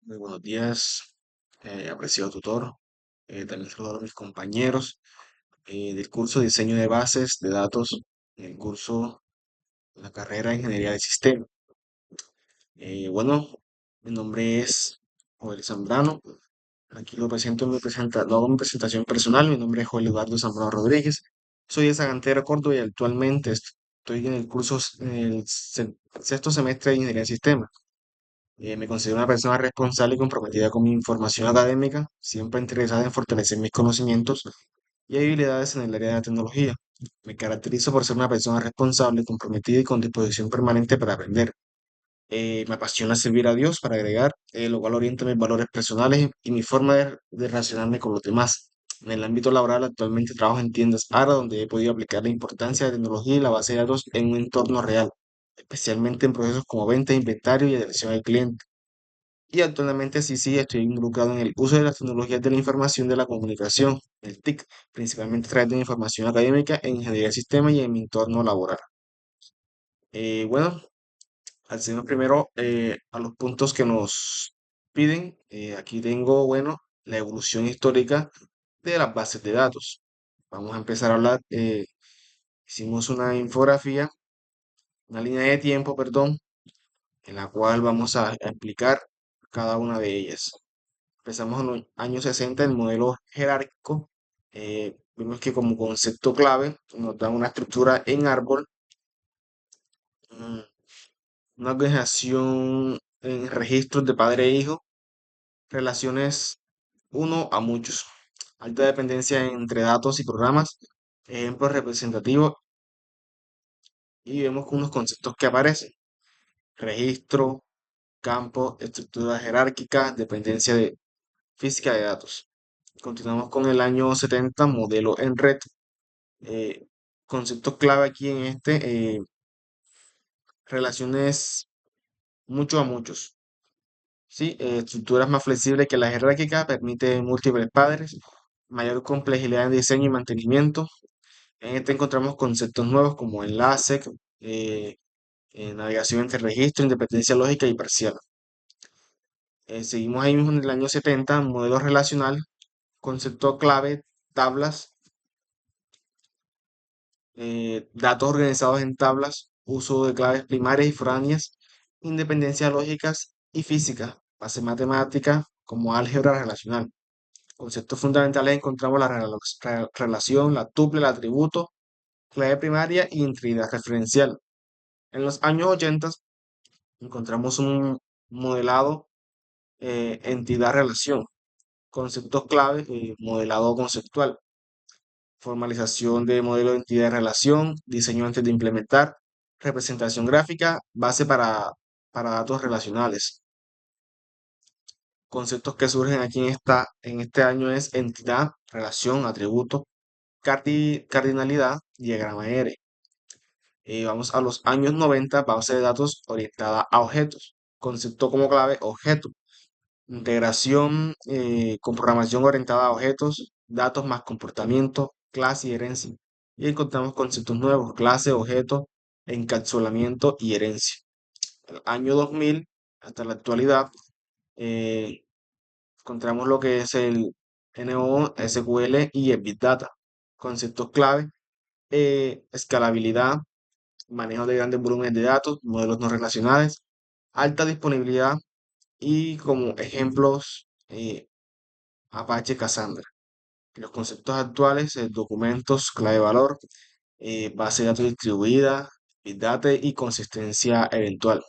Muy buenos días, apreciado tutor. También saludo a mis compañeros del curso de Diseño de Bases de Datos, en el curso de la carrera de Ingeniería de Sistemas. Bueno, mi nombre es Joel Zambrano. Aquí lo hago mi presentación personal. Mi nombre es Joel Eduardo Zambrano Rodríguez. Soy de Sagantera, Córdoba y actualmente estoy en el curso, en el sexto semestre de Ingeniería de Sistemas. Me considero una persona responsable y comprometida con mi información académica, siempre interesada en fortalecer mis conocimientos y habilidades en el área de la tecnología. Me caracterizo por ser una persona responsable, comprometida y con disposición permanente para aprender. Me apasiona servir a Dios para agregar, lo cual orienta mis valores personales y mi forma de relacionarme con los demás. En el ámbito laboral, actualmente trabajo en tiendas ARA, donde he podido aplicar la importancia de la tecnología y la base de datos en un entorno real, especialmente en procesos como venta, inventario y atención al cliente. Y actualmente sí estoy involucrado en el uso de las tecnologías de la información de la comunicación, el TIC, principalmente a través de la información académica en ingeniería de sistemas y en mi entorno laboral. Bueno, accedemos primero a los puntos que nos piden. Aquí tengo, bueno, la evolución histórica de las bases de datos. Vamos a empezar a hablar. Hicimos una infografía, una línea de tiempo, perdón, en la cual vamos a explicar cada una de ellas. Empezamos en los años 60, el modelo jerárquico. Vimos que como concepto clave nos da una estructura en árbol, mm, una organización en registros de padre e hijo, relaciones uno a muchos, alta dependencia entre datos y programas, ejemplos representativos y vemos unos conceptos que aparecen: registro, campo, estructura jerárquica, dependencia de física de datos. Continuamos con el año 70, modelo en red. eh, Conceptos clave aquí en relaciones mucho a muchos. ¿Sí? Estructuras más flexibles que la jerárquica, permite múltiples padres, mayor complejidad en diseño y mantenimiento. En este encontramos conceptos nuevos como enlace, eh, navegación entre registro, independencia lógica y parcial. Seguimos ahí mismo en el año 70, modelo relacional, concepto clave, tablas, datos organizados en tablas, uso de claves primarias y foráneas, independencias lógicas y físicas, base matemática como álgebra relacional. Conceptos fundamentales encontramos la relación, la tuple, el atributo, clave primaria y integridad referencial. En los años 80 encontramos un modelado entidad-relación, conceptos clave, modelado conceptual, formalización de modelo de entidad de relación, diseño antes de implementar, representación gráfica, base para datos relacionales. Conceptos que surgen aquí en este año es entidad, relación, atributo, cardinalidad, diagrama R. Vamos a los años 90, base de datos orientada a objetos. Concepto como clave, objeto. Integración con programación orientada a objetos, datos más comportamiento, clase y herencia. Y encontramos conceptos nuevos: clase, objeto, encapsulamiento y herencia. El año 2000 hasta la actualidad, eh, encontramos lo que es el NoSQL y el Big Data. Conceptos clave: escalabilidad, manejo de grandes volúmenes de datos, modelos no relacionales, alta disponibilidad y como ejemplos Apache Cassandra. Los conceptos actuales: documentos, clave valor, base de datos distribuida, Big Data y consistencia eventual.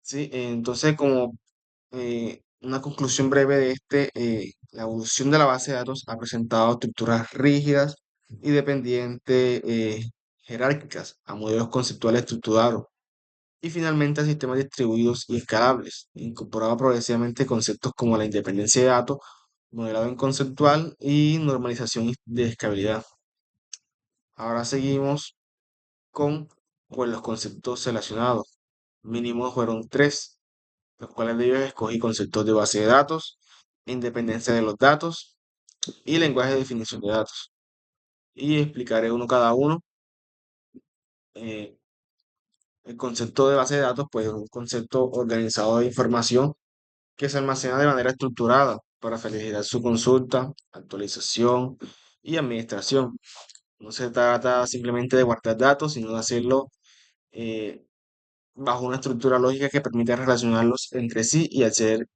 ¿Sí? Entonces, como una conclusión breve de la evolución de la base de datos ha presentado estructuras rígidas y dependientes, jerárquicas, a modelos conceptuales estructurados y finalmente a sistemas distribuidos y escalables, incorporaba progresivamente conceptos como la independencia de datos, modelado en conceptual y normalización de escalabilidad. Ahora seguimos con pues, los conceptos relacionados. Mínimos fueron tres, los cuales de ellos escogí conceptos de base de datos, independencia de los datos y lenguaje de definición de datos. Y explicaré uno cada uno. Eh, El concepto de base de datos, pues, es un concepto organizado de información que se almacena de manera estructurada para facilitar su consulta, actualización y administración. No se trata simplemente de guardar datos, sino de hacerlo eh, bajo una estructura lógica que permita relacionarlos entre sí y acceder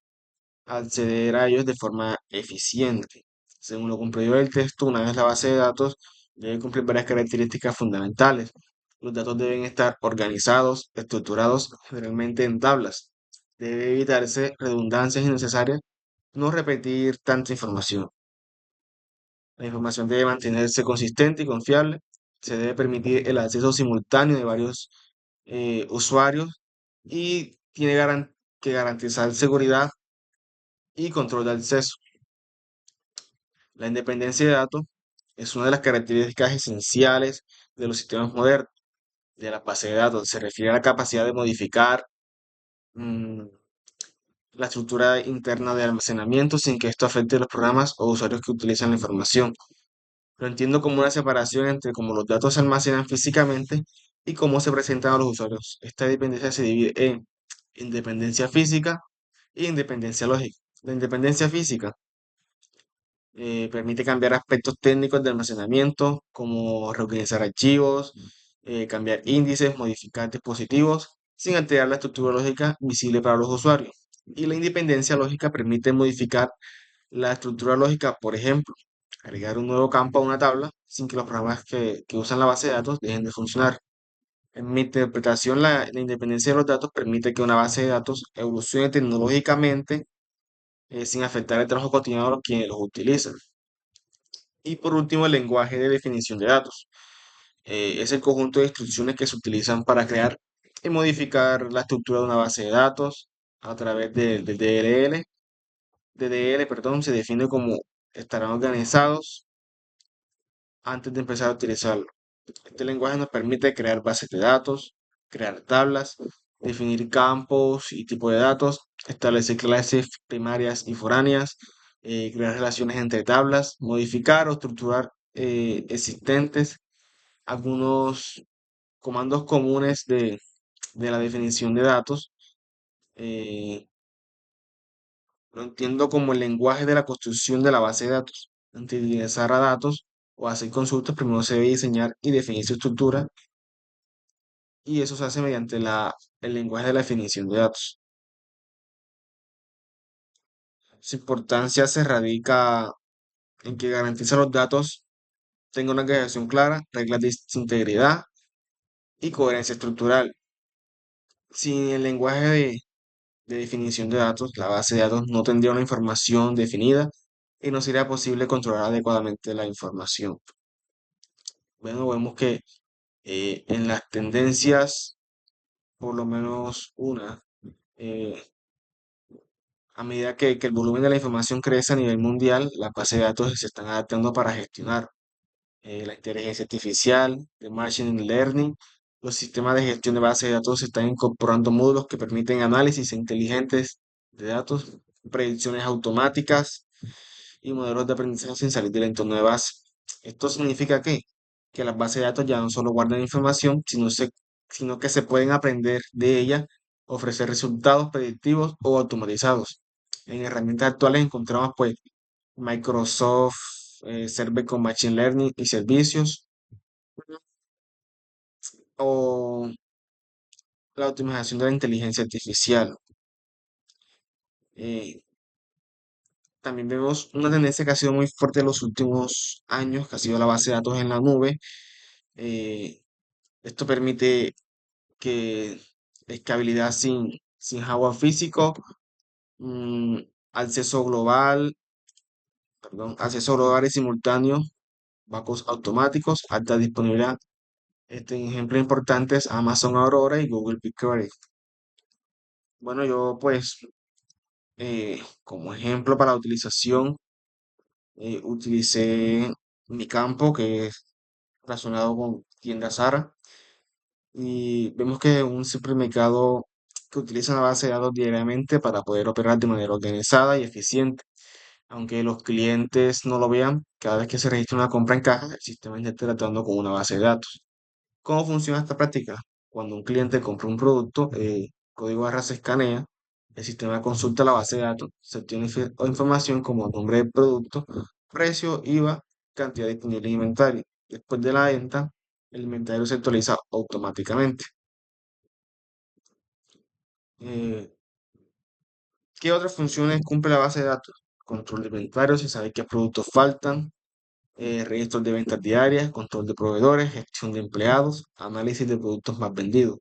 a ellos de forma eficiente. Según lo comprendido del texto, una vez la base de datos debe cumplir varias características fundamentales. Los datos deben estar organizados, estructurados, generalmente en tablas. Debe evitarse redundancias innecesarias, no repetir tanta información. La información debe mantenerse consistente y confiable. Se debe permitir el acceso simultáneo de varios usuarios y tiene que garantizar seguridad y control de acceso. La independencia de datos es una de las características esenciales de los sistemas modernos, de la base de datos. Se refiere a la capacidad de modificar mm, la estructura interna de almacenamiento sin que esto afecte a los programas o usuarios que utilizan la información. Lo entiendo como una separación entre cómo los datos se almacenan físicamente y cómo se presentan a los usuarios. Esta dependencia se divide en independencia física e independencia lógica. La independencia física permite cambiar aspectos técnicos de almacenamiento, como reorganizar archivos, cambiar índices, modificar dispositivos, sin alterar la estructura lógica visible para los usuarios. Y la independencia lógica permite modificar la estructura lógica, por ejemplo, agregar un nuevo campo a una tabla sin que los programas que usan la base de datos dejen de funcionar. En mi interpretación, la independencia de los datos permite que una base de datos evolucione tecnológicamente sin afectar el trabajo cotidiano de los quienes los utilizan. Y por último, el lenguaje de definición de datos. Es el conjunto de instrucciones que se utilizan para crear y modificar la estructura de una base de datos a través del DLL. DDL, perdón, se define como estarán organizados antes de empezar a utilizarlo. Este lenguaje nos permite crear bases de datos, crear tablas, definir campos y tipos de datos, establecer clases primarias y foráneas, crear relaciones entre tablas, modificar o estructurar existentes, algunos comandos comunes de la definición de datos. eh, lo entiendo como el lenguaje de la construcción de la base de datos. Antes de ingresar a datos o hacer consultas, primero se debe diseñar y definir su estructura, y eso se hace mediante el lenguaje de la definición de datos. Su importancia se radica en que garantiza los datos tengan una organización clara, reglas de integridad y coherencia estructural. Sin el lenguaje de definición de datos, la base de datos no tendría una información definida y no sería posible controlar adecuadamente la información. Bueno, vemos que en las tendencias, por lo menos una, eh, a medida que el volumen de la información crece a nivel mundial, las bases de datos se están adaptando para gestionar la inteligencia artificial, el machine learning. Los sistemas de gestión de bases de datos están incorporando módulos que permiten análisis inteligentes de datos, predicciones automáticas y modelos de aprendizaje sin salir del entorno de base. Esto significa que las bases de datos ya no solo guardan información, sino que se pueden aprender de ella, ofrecer resultados predictivos o automatizados. En herramientas actuales encontramos pues Microsoft Server con Machine Learning y servicios, o la optimización de la inteligencia artificial. Eh, También vemos una tendencia que ha sido muy fuerte en los últimos años, que ha sido la base de datos en la nube. Eh, Esto permite que escalabilidad sin hardware físico, mm, acceso global, perdón, acceso global y simultáneo, backups automáticos, alta disponibilidad. Ejemplos importantes: Amazon Aurora y Google BigQuery. Bueno, yo pues como ejemplo para la utilización utilicé mi campo, que es relacionado con tienda Zara, y vemos que es un supermercado que utiliza una base de datos diariamente para poder operar de manera organizada y eficiente. Aunque los clientes no lo vean, cada vez que se registra una compra en caja, el sistema está tratando con una base de datos. ¿Cómo funciona esta práctica? cuando un cliente compra un producto, código barra se escanea, el sistema consulta la base de datos, se obtiene información como nombre del producto, precio, IVA, cantidad disponible de inventario. Después de la venta, el inventario se actualiza automáticamente. Eh, ¿Qué otras funciones cumple la base de datos? Control de inventario, si sabe qué productos faltan, registros de ventas diarias, control de proveedores, gestión de empleados, análisis de productos más vendidos.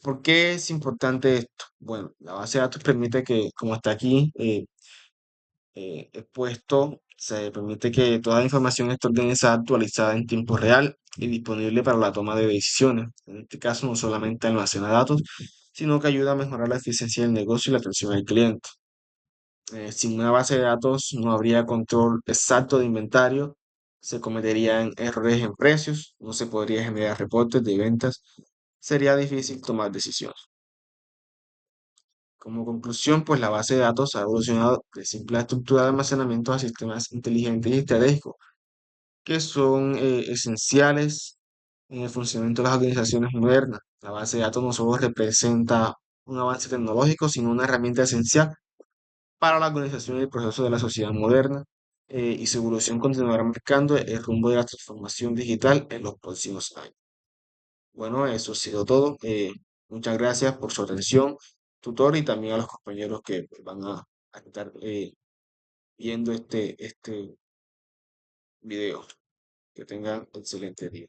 ¿Por qué es importante esto? Bueno, la base de datos permite que, como está aquí expuesto, se permite que toda la información esté organizada, actualizada en tiempo real y disponible para la toma de decisiones. En este caso, no solamente almacena datos, sino que ayuda a mejorar la eficiencia del negocio y la atención al cliente. Sin una base de datos no habría control exacto de inventario, se cometerían errores en precios, no se podría generar reportes de ventas, sería difícil tomar decisiones. Como conclusión, pues la base de datos ha evolucionado de simple estructura de almacenamiento a sistemas inteligentes y estratégicos, que son esenciales en el funcionamiento de las organizaciones modernas. La base de datos no solo representa un avance tecnológico, sino una herramienta esencial para la organización y el proceso de la sociedad moderna, y su evolución continuará marcando el rumbo de la transformación digital en los próximos años. Bueno, eso ha sido todo. Muchas gracias por su atención, tutor, y también a los compañeros que pues, van a estar viendo este video. Que tengan excelente día.